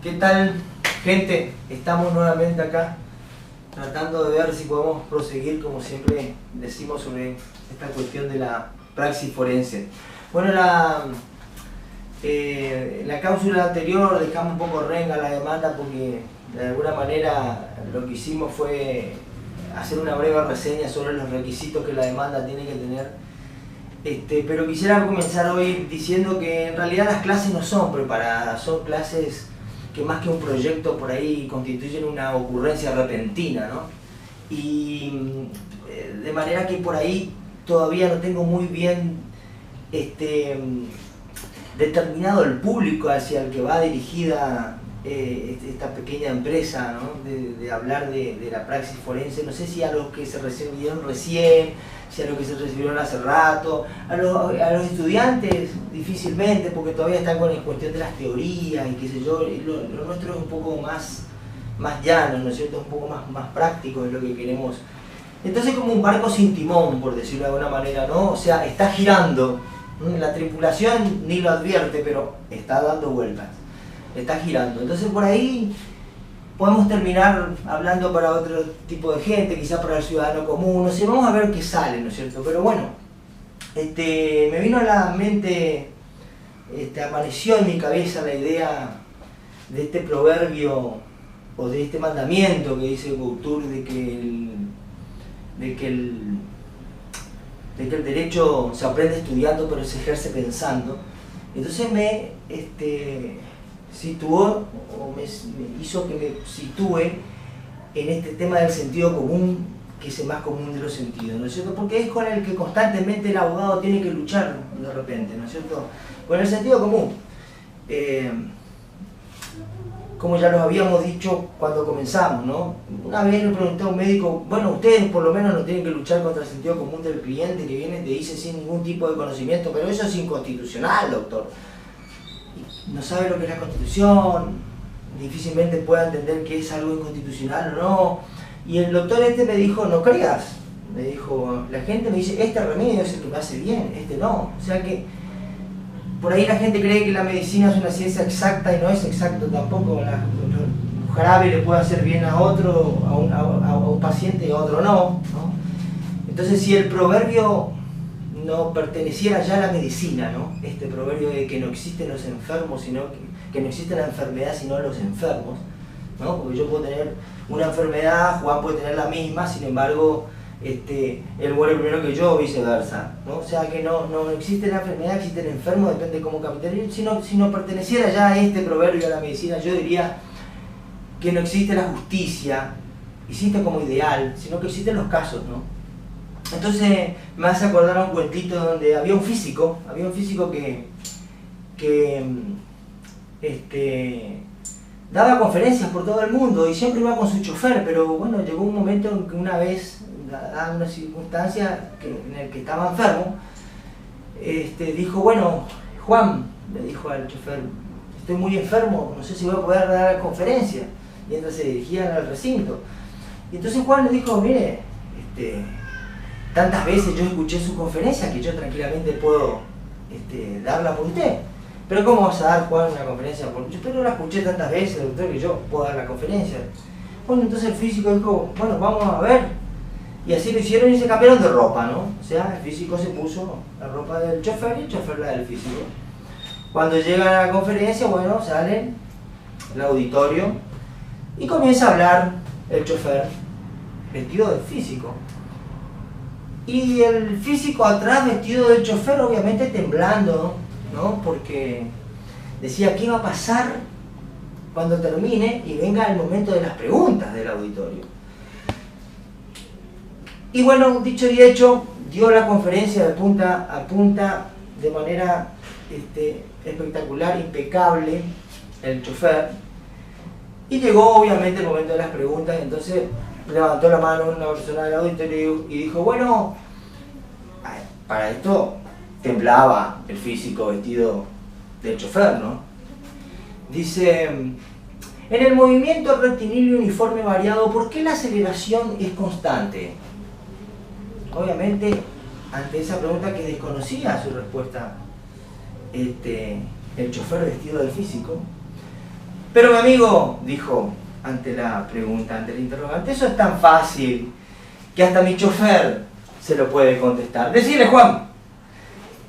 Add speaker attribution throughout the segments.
Speaker 1: ¿Qué tal, gente? Estamos nuevamente acá tratando de ver si podemos proseguir, como siempre decimos, sobre esta cuestión de la praxis forense. Bueno, la cápsula anterior dejamos un poco renga la demanda porque de alguna manera lo que hicimos fue hacer una breve reseña sobre los requisitos que la demanda tiene que tener. Pero quisiera comenzar hoy diciendo que en realidad las clases no son preparadas, son clases que más que un proyecto por ahí constituyen una ocurrencia repentina, ¿no? Y de manera que por ahí todavía no tengo muy bien determinado el público hacia el que va dirigida esta pequeña empresa, ¿no? de hablar de la praxis forense. No sé si a los que se recibieron recién, si a los que se recibieron hace rato, a los estudiantes difícilmente, porque todavía están con la cuestión de las teorías y qué sé yo. Lo nuestro es un poco más llano, ¿no es cierto? Un poco más práctico es lo que queremos. Entonces, como un barco sin timón, por decirlo de alguna manera, ¿no? O sea, está girando, la tripulación ni lo advierte, pero está dando vueltas, está girando. Entonces por ahí podemos terminar hablando para otro tipo de gente, quizás para el ciudadano común, no sé, vamos a ver qué sale, ¿no es cierto? Pero bueno, me vino a la mente, apareció en mi cabeza la idea de este proverbio o de este mandamiento que dice Couture de que el derecho se aprende estudiando pero se ejerce pensando. Entonces me situó o me hizo que me sitúe en este tema del sentido común, que es el más común de los sentidos, ¿no es cierto? Porque es con el que constantemente el abogado tiene que luchar de repente, ¿no es cierto? Con el sentido común. Como ya lo habíamos dicho cuando comenzamos, ¿no? Una vez le pregunté a un médico, bueno, ustedes por lo menos no tienen que luchar contra el sentido común del cliente que viene y te dice sin ningún tipo de conocimiento, pero eso es inconstitucional, doctor. No sabe lo que es la Constitución, difícilmente puede entender que es algo inconstitucional o no. Y el doctor me dijo, no creas, me dijo, la gente me dice, este remedio es el que me hace bien, este no. O sea que por ahí la gente cree que la medicina es una ciencia exacta y no es exacto tampoco. Un jarabe le puede hacer bien a otro, a un paciente y a otro no, ¿no? Entonces si el proverbio no perteneciera ya a la medicina, ¿no? Este proverbio de que no existen los enfermos, sino que no existe la enfermedad sino los enfermos, ¿no? Porque yo puedo tener una enfermedad, Juan puede tener la misma, sin embargo él muere primero que yo, viceversa, ¿no? O sea que no existe la enfermedad, existe el enfermo, depende de cómo capitalice. Si no perteneciera ya a este proverbio a la medicina, yo diría que no existe la justicia, existe como ideal, sino que existen los casos, ¿no? Entonces me hace acordar a un cuentito donde había un físico que daba conferencias por todo el mundo y siempre iba con su chofer, pero bueno, llegó un momento en que una vez, dada una circunstancia en el que estaba enfermo, dijo, bueno, Juan, le dijo al chofer, estoy muy enfermo, no sé si voy a poder dar la conferencia, mientras se dirigían al recinto. Y entonces Juan le dijo, mire, tantas veces yo escuché su conferencia que yo tranquilamente puedo darla por usted. Pero ¿cómo vas a dar, Juan, una conferencia por usted? Pero la escuché tantas veces, doctor, que yo puedo dar la conferencia. Bueno, entonces el físico dijo, bueno, vamos a ver. Y así lo hicieron y se cambiaron de ropa, ¿no? O sea, el físico se puso la ropa del chofer y el chofer la del físico. Cuando llega a la conferencia, bueno, sale el auditorio y comienza a hablar el chofer vestido del físico. Y el físico atrás vestido del chofer, obviamente temblando, ¿no? Porque decía, ¿qué va a pasar cuando termine y venga el momento de las preguntas del auditorio? Y bueno, dicho y hecho, dio la conferencia de punta a punta de manera espectacular, impecable, el chofer. Y llegó obviamente el momento de las preguntas, entonces levantó la mano una persona del auditorio y dijo, bueno, para esto temblaba el físico vestido del chofer, ¿no? Dice, en el movimiento rectilíneo uniforme variado, ¿por qué la aceleración es constante? Obviamente, ante esa pregunta que desconocía su respuesta, el chofer vestido del físico, Pero mi amigo dijo, ante la pregunta, ante el interrogante, eso es tan fácil que hasta mi chofer se lo puede contestar. Decirle, Juan,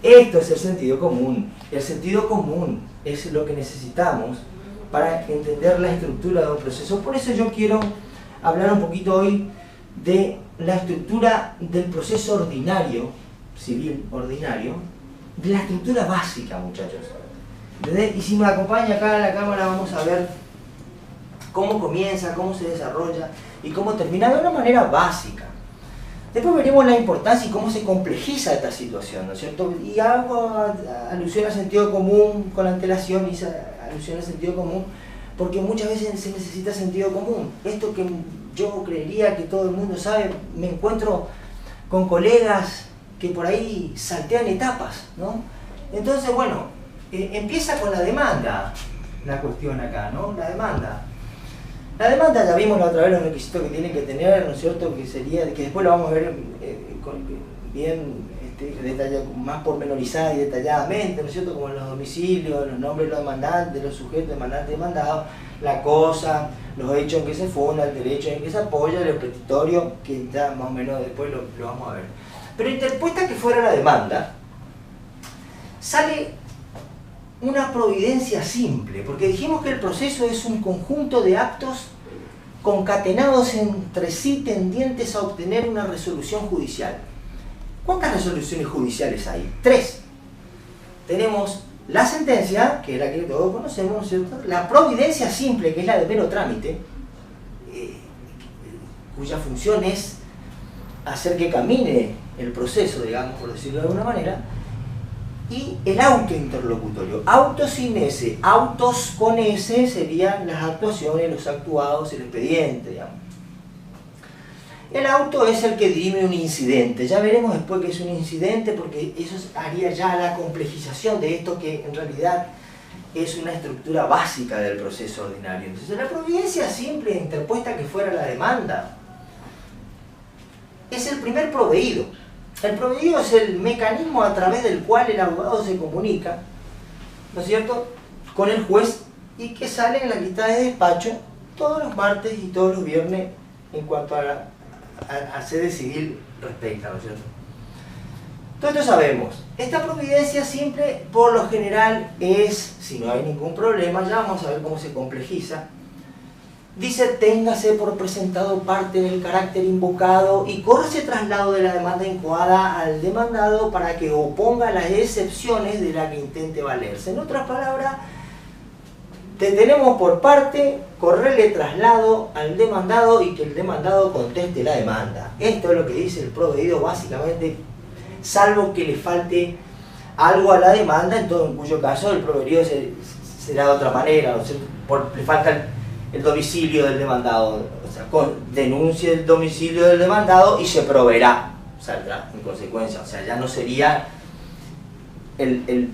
Speaker 1: esto es el sentido común. El sentido común es lo que necesitamos para entender la estructura de un proceso. Por eso yo quiero hablar un poquito hoy de la estructura del proceso ordinario, civil ordinario, de la estructura básica, muchachos. ¿Entendés? Y si me acompaña acá a la cámara vamos a ver cómo comienza, cómo se desarrolla y cómo termina de una manera básica. Después veremos la importancia y cómo se complejiza esta situación, ¿no es cierto? Y hago alusión al sentido común con antelación, y alusión al sentido común, porque muchas veces se necesita sentido común. Esto que yo creería que todo el mundo sabe, me encuentro con colegas que por ahí saltean etapas, ¿no? Entonces, bueno, empieza con la demanda, la cuestión acá, ¿no? La demanda. La demanda, ya vimos la otra vez los requisitos que tienen que tener, ¿no es cierto? Que sería, que después lo vamos a ver bien más pormenorizada y detalladamente, ¿no es cierto? Como los domicilios, los nombres de los demandantes, los sujetos demandantes demandados, la cosa, los hechos en que se funda, el derecho en que se apoya, el petitorio, que ya más o menos después lo vamos a ver. Pero interpuesta que fuera la demanda, sale una providencia simple, porque dijimos que el proceso es un conjunto de actos concatenados entre sí tendientes a obtener una resolución judicial. ¿Cuántas resoluciones judiciales hay? 3. Tenemos la sentencia, que es la que todos conocemos, ¿no es cierto? La providencia simple, que es la de mero trámite, cuya función es hacer que camine el proceso, digamos, por decirlo de alguna manera, y el auto interlocutorio. Auto sin S, autos con S serían las actuaciones, los actuados, el expediente, digamos. El auto es el que dirime un incidente. Ya veremos después que es un incidente, porque eso haría ya la complejización de esto, que en realidad es una estructura básica del proceso ordinario. Entonces, la providencia simple interpuesta que fuera la demanda es el primer proveído. El proveído es el mecanismo a través del cual el abogado se comunica, ¿no es cierto?, con el juez, y que sale en la lista de despacho todos los martes y todos los viernes en cuanto a sede civil respecta, ¿no es cierto? Todo esto sabemos. Esta providencia simple, por lo general, es, si no hay ningún problema, ya vamos a ver cómo se complejiza. Dice, téngase por presentado parte del carácter invocado y córrese traslado de la demanda incoada al demandado para que oponga las excepciones de la que intente valerse. En otras palabras, tenemos por parte, correrle traslado al demandado y que el demandado conteste la demanda. Esto es lo que dice el proveído básicamente, salvo que le falte algo a la demanda, en cuyo caso el proveído será de otra manera, o sea, le falta el domicilio del demandado, o sea, denuncie el domicilio del demandado y se proveerá, saldrá en consecuencia. O sea, ya no sería el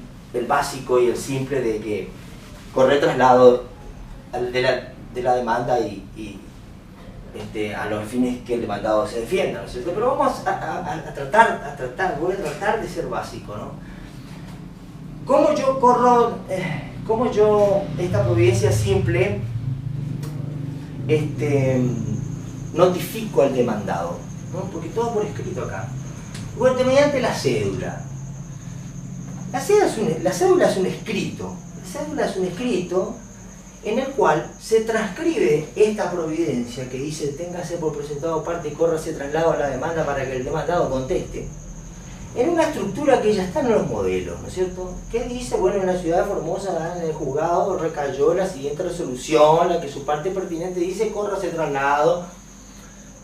Speaker 1: básico y el simple de que corre traslado de la demanda y a los fines que el demandado se defienda, ¿no es cierto? Pero vamos a tratar, voy a tratar de ser básico, ¿no? ¿Cómo yo esta providencia simple notifico al demandado, ¿no? Porque todo por escrito acá. Bueno, mediante la cédula. La cédula es un escrito. La cédula es un escrito en el cual se transcribe esta providencia que dice, téngase por presentado parte y córrase traslado a la demanda para que el demandado conteste, en una estructura que ya está en los modelos, ¿no es cierto? ¿Qué dice? Bueno, en la ciudad de Formosa, en el juzgado, recayó la siguiente resolución, la que su parte pertinente dice, córrase traslado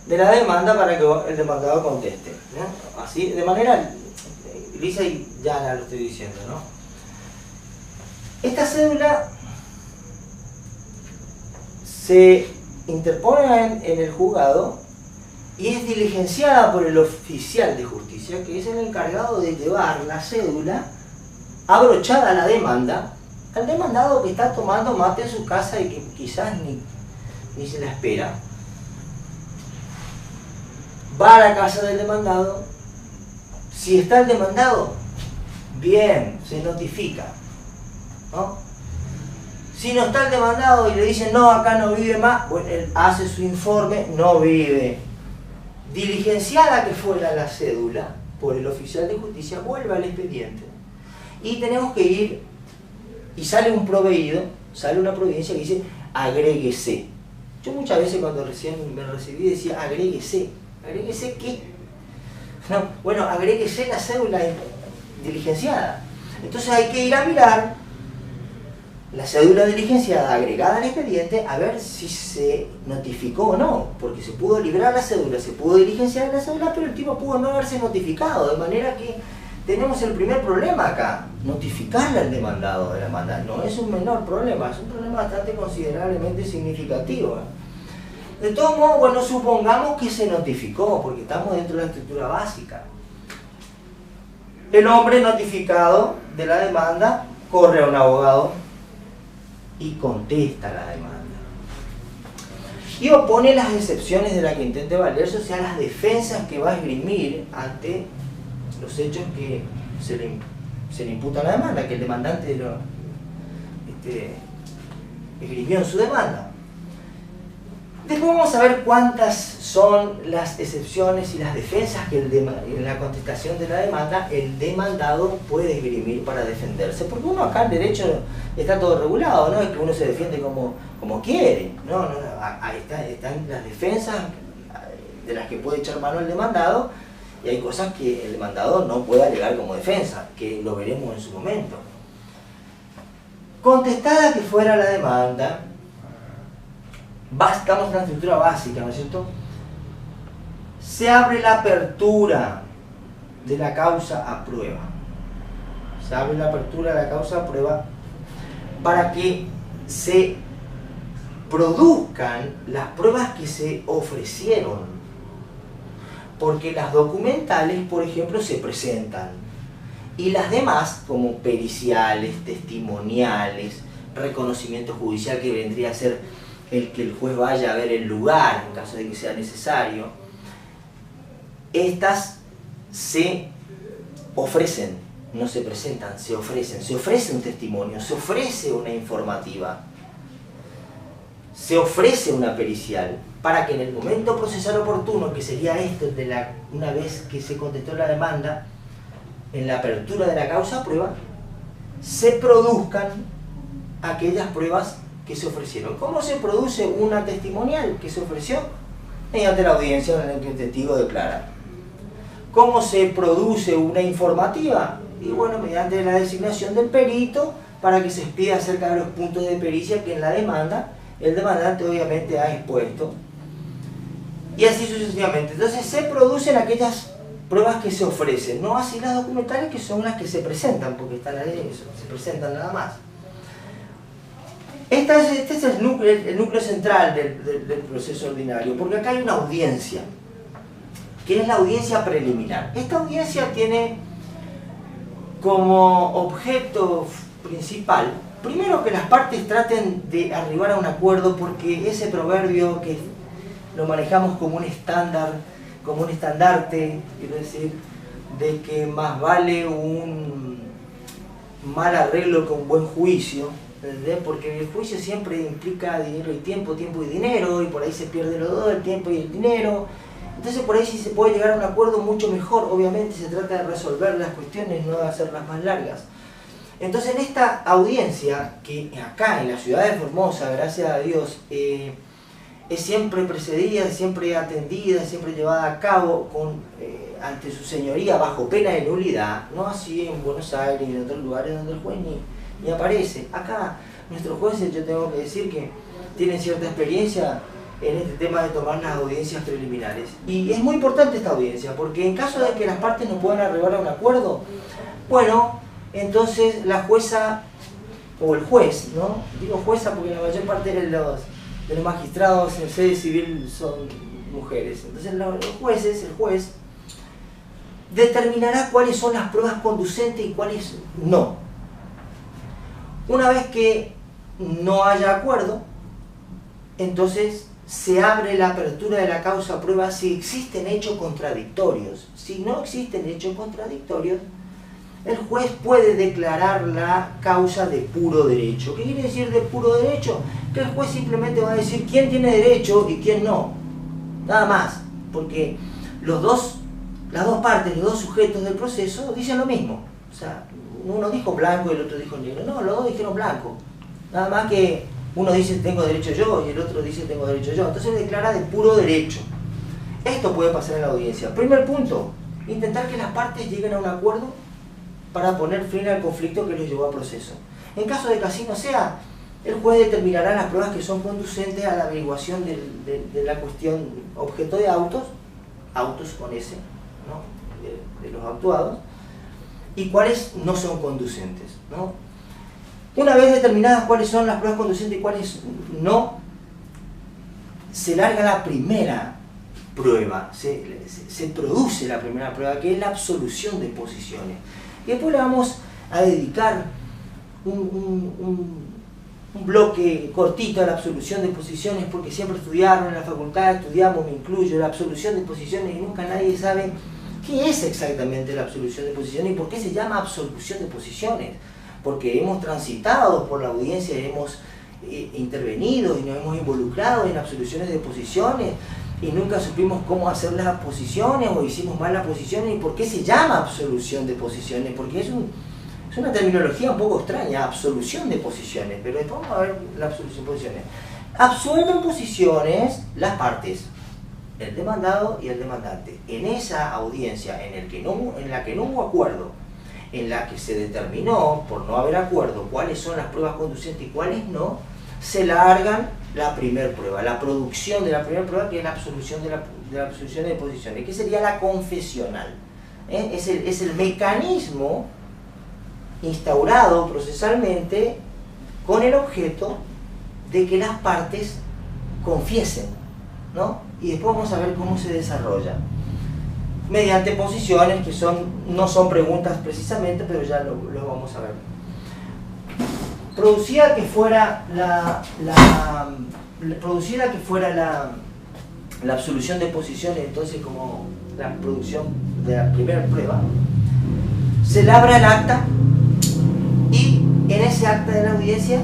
Speaker 1: de la demanda para que el demandado conteste, ¿no? Así, de manera lisa y llana lo estoy diciendo, ¿no? Esta cédula se interpone en el juzgado y es diligenciada por el oficial de justicia, que es el encargado de llevar la cédula abrochada a la demanda al demandado que está tomando mate en su casa y que quizás ni se la espera. Va a la casa del demandado. Si está el demandado, bien, se notifica, ¿no? Si no está el demandado y le dicen no, acá no vive más, bueno, él hace su informe, no vive. Diligenciada que fuera la cédula por el oficial de justicia, vuelve al expediente. Y tenemos que ir, y sale un proveído, sale una providencia que dice agréguese. Yo muchas veces cuando recién me recibí decía agréguese. ¿Agréguese qué? No, bueno, agréguese la cédula diligenciada. Entonces hay que ir a mirar la cédula diligenciada agregada al expediente a ver si se notificó o no, porque se pudo librar la cédula, se pudo diligenciar la cédula, pero el tipo pudo no haberse notificado, de manera que tenemos el primer problema acá, notificarle al demandado de la demanda. No es un menor problema, es un problema bastante considerablemente significativo. De todos modos, bueno, supongamos que se notificó, porque estamos dentro de la estructura básica. El hombre notificado de la demanda corre a un abogado y contesta la demanda. Y opone las excepciones de la que intente valerse, o sea, las defensas que va a esgrimir ante los hechos que se le imputan a la demanda, que el demandante esgrimió en su demanda. Después vamos a ver cuántas son las excepciones y las defensas que en la contestación de la demanda el demandado puede esgrimir para defenderse, porque uno acá en derecho está todo regulado, no es que uno se defiende como quiere, no, ahí están las defensas de las que puede echar mano el demandado, y hay cosas que el demandado no puede alegar como defensa, que lo veremos en su momento. Contestada que fuera la demanda, estamos en la estructura básica, ¿no es cierto? Se abre la apertura de la causa a prueba. Se abre la apertura de la causa a prueba para que se produzcan las pruebas que se ofrecieron. Porque las documentales, por ejemplo, se presentan. Y las demás, como periciales, testimoniales, reconocimiento judicial, que vendría a ser el que el juez vaya a ver el lugar en caso de que sea necesario, estas se ofrecen, no se presentan, se ofrece un testimonio, se ofrece una informativa, se ofrece una pericial, para que en el momento procesal oportuno, que sería esto, una vez que se contestó la demanda, en la apertura de la causa a prueba, se produzcan aquellas pruebas que se ofrecieron. ¿Cómo se produce una testimonial que se ofreció? Mediante la audiencia en la que el testigo declara. ¿Cómo se produce una informativa? Y bueno, mediante la designación del perito para que se expida acerca de los puntos de pericia que en la demanda el demandante obviamente ha expuesto. Y así sucesivamente. Entonces se producen aquellas pruebas que se ofrecen, no así las documentales, que son las que se presentan, porque están ahí, se presentan nada más. Este es el núcleo central del proceso ordinario, porque acá hay una audiencia, que es la audiencia preliminar. Esta audiencia tiene como objeto principal, primero, que las partes traten de arribar a un acuerdo, porque ese proverbio que lo manejamos como un estándar, como un estandarte, quiero decir, de que más vale un mal arreglo que un buen juicio, ¿entendés? Porque el juicio siempre implica dinero y tiempo, tiempo y dinero, y por ahí se pierde los dos, el tiempo y el dinero. Entonces por ahí sí se puede llegar a un acuerdo mucho mejor. Obviamente se trata de resolver las cuestiones, no de hacerlas más largas. Entonces en esta audiencia, que acá en la ciudad de Formosa, gracias a Dios, es siempre precedida, siempre atendida, siempre llevada a cabo ante su señoría bajo pena de nulidad, no así en Buenos Aires y en otros lugares donde el juez ni aparece. Acá nuestros jueces, yo tengo que decir que tienen cierta experiencia en este tema de tomar las audiencias preliminares. Y es muy importante esta audiencia, porque en caso de que las partes no puedan arribar a un acuerdo, bueno, entonces la jueza o el juez, ¿no? Digo jueza porque la mayor parte de los magistrados en sede civil son mujeres. Entonces el juez determinará cuáles son las pruebas conducentes y cuáles no. Una vez que no haya acuerdo, entonces se abre la apertura de la causa a prueba si existen hechos contradictorios. Si no existen hechos contradictorios, el juez puede declarar la causa de puro derecho. ¿Qué quiere decir de puro derecho? Que el juez simplemente va a decir quién tiene derecho y quién no. Nada más, porque las dos partes, los dos sujetos del proceso dicen lo mismo. O sea, uno dijo blanco y el otro dijo negro. No, los dos dijeron blanco. Nada más que uno dice tengo derecho yo y el otro dice tengo derecho yo. Entonces declara de puro derecho. Esto puede pasar en la audiencia. Primer punto, intentar que las partes lleguen a un acuerdo para poner fin al conflicto que los llevó a proceso. En caso de que así no sea, el juez determinará las pruebas que son conducentes a la averiguación de la cuestión objeto de autos con S, ¿no? de los actuados, y cuáles no son conducentes, ¿no? Una vez determinadas cuáles son las pruebas conducentes y cuáles no, se larga la primera prueba, se produce la primera prueba, que es la absolución de posiciones. Y después le vamos a dedicar un bloque cortito a la absolución de posiciones, porque siempre estudiaron en la facultad, estudiamos, me incluyo, la absolución de posiciones, y nunca nadie sabe qué es exactamente la absolución de posiciones y por qué se llama absolución de posiciones. Porque hemos transitado por la audiencia, hemos intervenido y nos hemos involucrado en absoluciones de posiciones y nunca supimos cómo hacer las posiciones o hicimos mal las posiciones y por qué se llama absolución de posiciones, porque es una terminología un poco extraña, absolución de posiciones, pero después vamos a ver la absolución de posiciones. Absuelven posiciones las partes, el demandado y el demandante. En esa audiencia en la que no hubo acuerdo, en la que se determinó, por no haber acuerdo, cuáles son las pruebas conducentes y cuáles no, se largan la primera prueba, la producción de la primera prueba, que es la absolución de la absolución de posiciones, que sería la confesional. Es el mecanismo instaurado procesalmente con el objeto de que las partes confiesen, ¿no? Y después vamos a ver cómo se desarrolla. Mediante posiciones que no son preguntas precisamente, pero ya lo vamos a ver. Producida que fuera la absolución de posiciones, entonces como la producción de la primera prueba, se labra el acta y en ese acta de la audiencia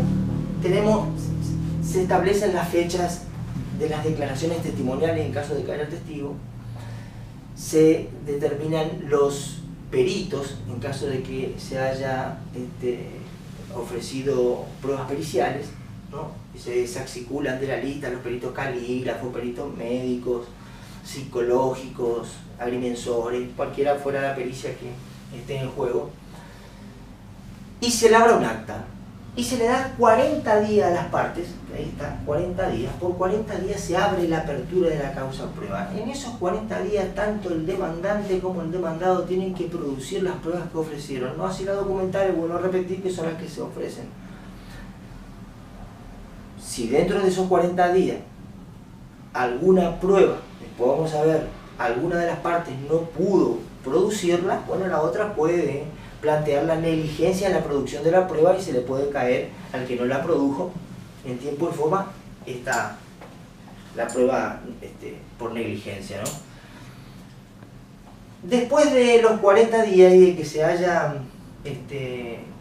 Speaker 1: se establecen las fechas de las declaraciones testimoniales en caso de que haya testigo, se determinan los peritos en caso de que se haya ofrecido pruebas periciales, ¿no? Y se articulan de la lista los peritos calígrafos, peritos médicos, psicológicos, agrimensores, cualquiera fuera la pericia que esté en juego, y se labra un acta y se le da 40 días a las partes, ahí está, 40 días, por 40 días se abre la apertura de la causa prueba. En esos 40 días tanto el demandante como el demandado tienen que producir las pruebas que ofrecieron, no así la documentaria, bueno, no repetir que son las que se ofrecen. Si dentro de esos 40 días alguna prueba, después vamos a ver, alguna de las partes no pudo producirla, bueno, la otra puede plantear la negligencia en la producción de la prueba y se le puede caer al que no la produjo en tiempo y forma la prueba por negligencia, ¿no? Después de los 40 días y de que se hayan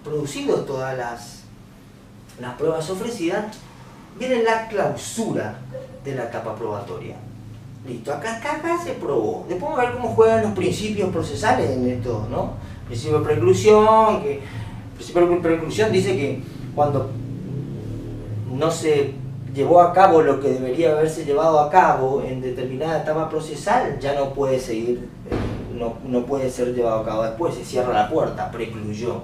Speaker 1: producido todas las pruebas ofrecidas, viene la clausura de la etapa probatoria. Listo, acá se probó. Después vamos a ver cómo juegan los principios procesales en esto, ¿no? Principio de preclusión, el principio de preclusión dice que cuando no se llevó a cabo lo que debería haberse llevado a cabo en determinada etapa procesal, ya no puede seguir, no puede ser llevado a cabo después, se cierra la puerta, precluyó.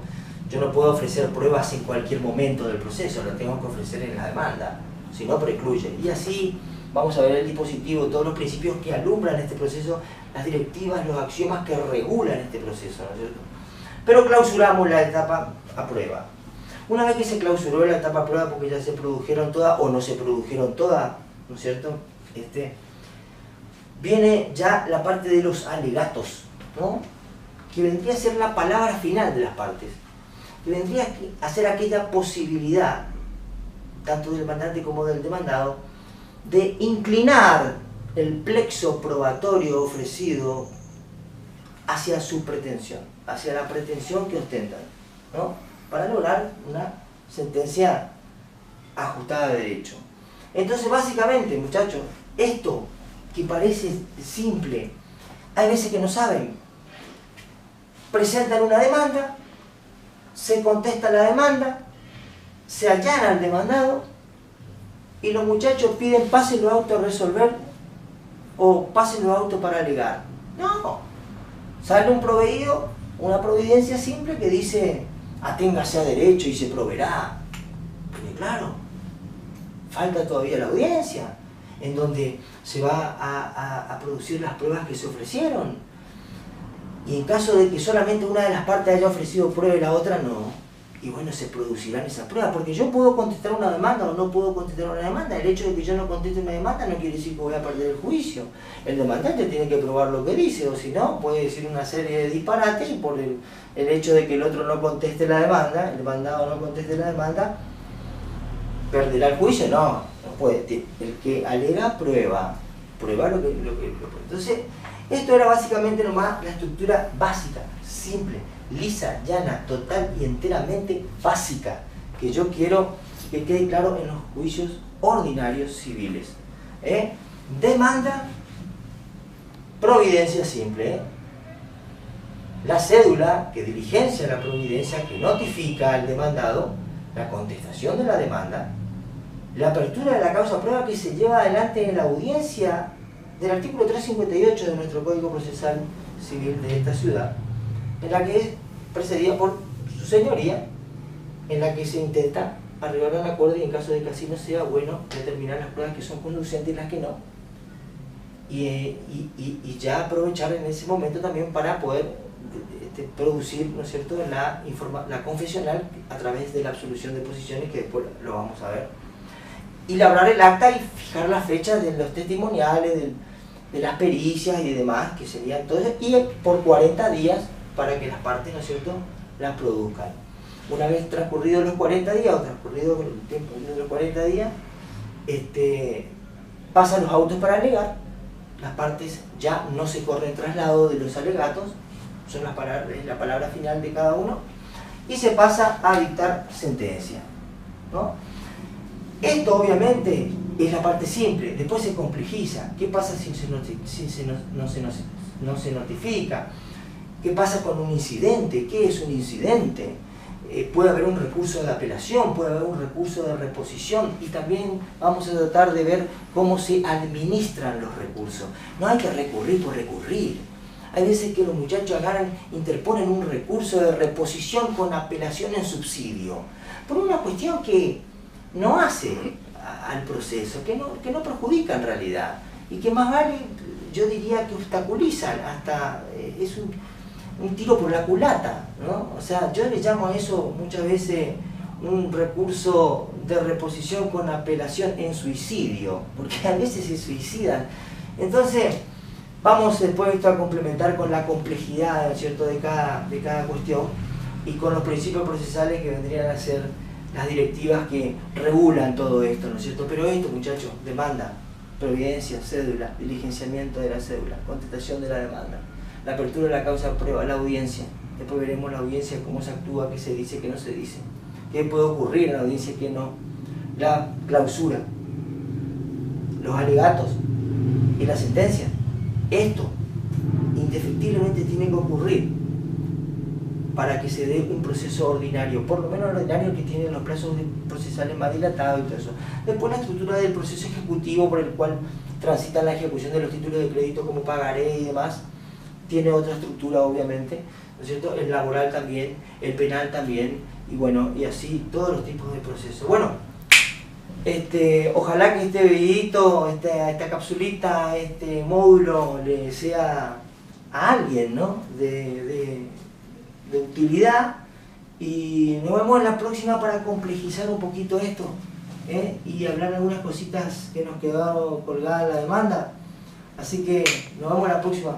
Speaker 1: Yo no puedo ofrecer pruebas en cualquier momento del proceso, lo tengo que ofrecer en la demanda, si no precluye. Y así vamos a ver el dispositivo, todos los principios que alumbran este proceso, las directivas, los axiomas que regulan este proceso, ¿no es cierto? Pero clausuramos la etapa a prueba. Una vez que se clausuró la etapa a prueba porque ya se produjeron todas o no se produjeron todas, ¿no es cierto? Viene ya la parte de los alegatos, ¿no? Que vendría a ser la palabra final de las partes, que vendría a ser aquella posibilidad, tanto del demandante como del demandado, de inclinar el plexo probatorio ofrecido hacia su pretensión. hacia la pretensión que ostentan, ¿no? Para lograr una sentencia ajustada de derecho. Entonces, básicamente, muchachos, esto que parece simple, hay veces que no saben. Presentan una demanda, se contesta la demanda, se allana al demandado y los muchachos piden pásenlo a auto a resolver o pásenlo a auto para alegar. No, sale un proveído, una providencia simple que dice aténgase a derecho y se proveerá. Porque claro, falta todavía la audiencia en donde se va a producir las pruebas que se ofrecieron. Y en caso de que solamente una de las partes haya ofrecido prueba y la otra no, y bueno, se producirán esas pruebas, porque yo puedo contestar una demanda o no puedo contestar una demanda. El hecho de que yo no conteste una demanda no quiere decir que voy a perder el juicio. El demandante tiene que probar lo que dice, o si no, puede decir una serie de disparates y por el hecho de que el otro no conteste la demanda, el demandado no conteste la demanda, perderá el juicio. No puede. El que alega prueba lo que. Entonces, esto era básicamente nomás la estructura básica, simple, lisa, llana, total y enteramente básica, que yo quiero que quede claro en los juicios ordinarios civiles. Demanda, providencia simple. La cédula que diligencia la providencia, que notifica al demandado la contestación de la demanda, la apertura de la causa prueba que se lleva adelante en la audiencia del artículo 358 de nuestro Código Procesal Civil de esta ciudad, en la que es precedida por su señoría, en la que se intenta arribar a un acuerdo y en caso de que así no sea, bueno, determinar las pruebas que son conducentes y las que no, y ya aprovechar en ese momento también para poder producir, ¿no es cierto?, la confesional a través de la absolución de posiciones, que después lo vamos a ver, y labrar el acta y fijar las fechas de los testimoniales, de las pericias y demás, que serían todo eso, y por 40 días para que las partes, ¿no es cierto?, las produzcan. Una vez transcurridos los 40 días, o transcurrido el tiempo de los 40 días, pasan los autos para alegar, las partes ya no se corren traslado de los alegatos, son la palabra final de cada uno, y se pasa a dictar sentencia, ¿no? Esto obviamente es la parte simple, después se complejiza. ¿Qué pasa si no se notifica? ¿Qué pasa con un incidente? ¿Qué es un incidente? Puede haber un recurso de apelación, puede haber un recurso de reposición, y también vamos a tratar de ver cómo se administran los recursos. No hay que recurrir por recurrir. Hay veces que los muchachos interponen un recurso de reposición con apelación en subsidio, por una cuestión que no hace al proceso, que no perjudica en realidad, y que más vale, yo diría que obstaculizan, hasta es un tiro por la culata, ¿no? O sea, yo le llamo a eso muchas veces un recurso de reposición con apelación en suicidio, porque a veces se suicidan. Entonces, vamos después a complementar con la complejidad, ¿no es cierto?, de cada cuestión, y con los principios procesales que vendrían a ser las directivas que regulan todo esto, ¿no es cierto? Pero esto, muchachos, demanda, providencia, cédula, diligenciamiento de la cédula, contestación de la demanda, la apertura de la causa de prueba, la audiencia. Después veremos la audiencia, cómo se actúa, qué se dice, qué no se dice, qué puede ocurrir en la audiencia, qué no. La clausura, los alegatos y la sentencia. Esto indefectiblemente tiene que ocurrir para que se dé un proceso ordinario, por lo menos ordinario, que tiene los plazos procesales más dilatados y todo eso. Después la estructura del proceso ejecutivo por el cual transitan la ejecución de los títulos de crédito como pagaré y demás, tiene otra estructura obviamente, ¿no es cierto? El laboral también, el penal también, y bueno, y así todos los tipos de procesos. Bueno, ojalá que este videito, esta capsulita, este módulo le sea a alguien, ¿no?, de utilidad, y nos vemos en la próxima para complejizar un poquito esto, y hablar algunas cositas que nos quedaron colgadas en la demanda. Así que nos vemos en la próxima.